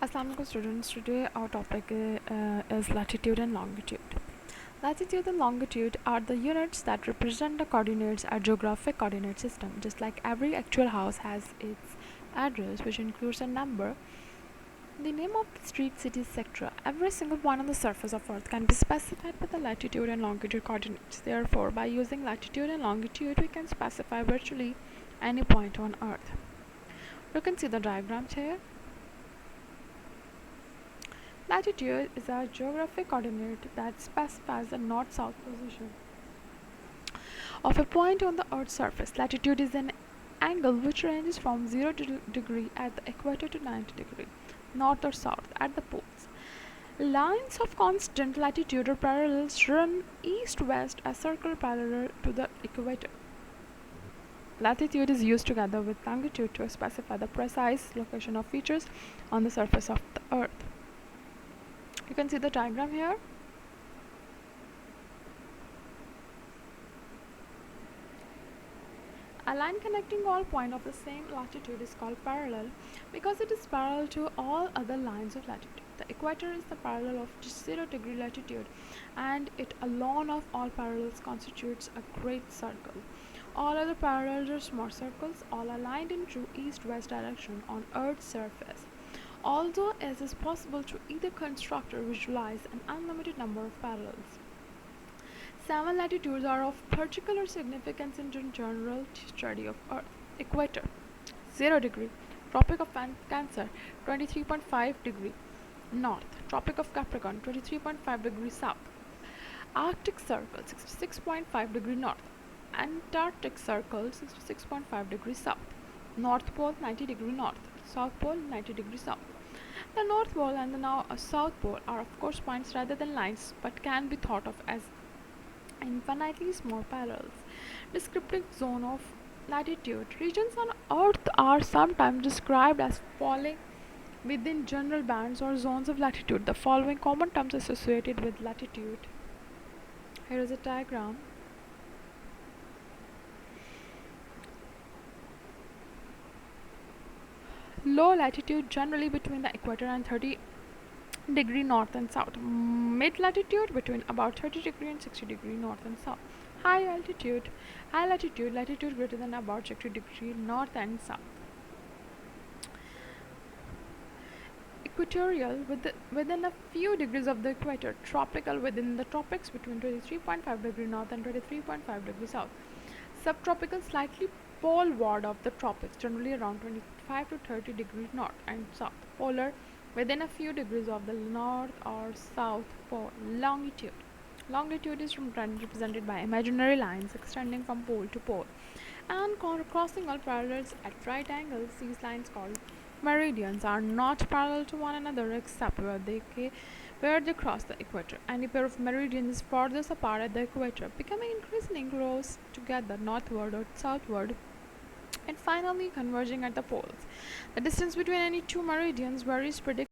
Assalamualaikum students. Today our topic is latitude and longitude. Latitude and longitude are the units that represent the coordinates, a geographic coordinate system. Just like every actual house has its address, which includes a number, the name of the street, city, etc. Every single point on the surface of Earth can be specified with the latitude and longitude coordinates. Therefore, by using latitude and longitude, we can specify virtually any point on Earth. You can see the diagrams here. Latitude is a geographic coordinate that specifies the north-south position of a point on the Earth's surface. Latitude is an angle which ranges from 0 degree at the equator to 90 degree north or south at the poles. Lines of constant latitude or parallels run east-west, a circle parallel to the equator. Latitude is used together with longitude to specify the precise location of features on the surface of the Earth. You can see the diagram here. A line connecting all points of the same latitude is called parallel because it is parallel to all other lines of latitude. The equator is the parallel of 0 degree latitude, and it alone of all parallels constitutes a great circle. All other parallels are small circles, all aligned in true east-west direction on Earth's surface. Although it is possible to either construct or visualize an unlimited number of parallels. 7 latitudes are of particular significance in general study of Earth. Equator, 0 degree. Tropic of Cancer, 23.5 degree north. Tropic of Capricorn, 23.5 degree south. Arctic Circle, 66.5 degree north. Antarctic Circle, 66.5 degree south. North Pole, 90 degree north. South Pole, 90 degree south. The North Pole and the South Pole are of course points rather than lines, but can be thought of as infinitely small parallels. Descriptive zone of latitude. Regions on Earth are sometimes described as falling within general bands or zones of latitude. The following common terms associated with latitude. Here is a diagram. Low latitude, generally between the equator and 30 degree north and south. Mid latitude, between about 30 degree and 60 degree north and south. High altitude, high latitude, latitude greater than about 60 degree north and south. Equatorial, within a few degrees of the equator. Tropical, within the tropics, between 23.5 degree north and 23.5 degree south. Subtropical, slightly poleward of the tropics, generally around 25 to 30 degrees north and south. Polar, within a few degrees of the north or south pole. Longitude. Longitude is represented by imaginary lines extending from pole to pole and crossing all parallels at right angles. These lines, called meridians, are not parallel to one another except where they cross the equator. Any pair of meridians is farthest apart at the equator, becoming increasingly close together northward or southward, and finally converging at the poles. The distance between any two meridians varies predictably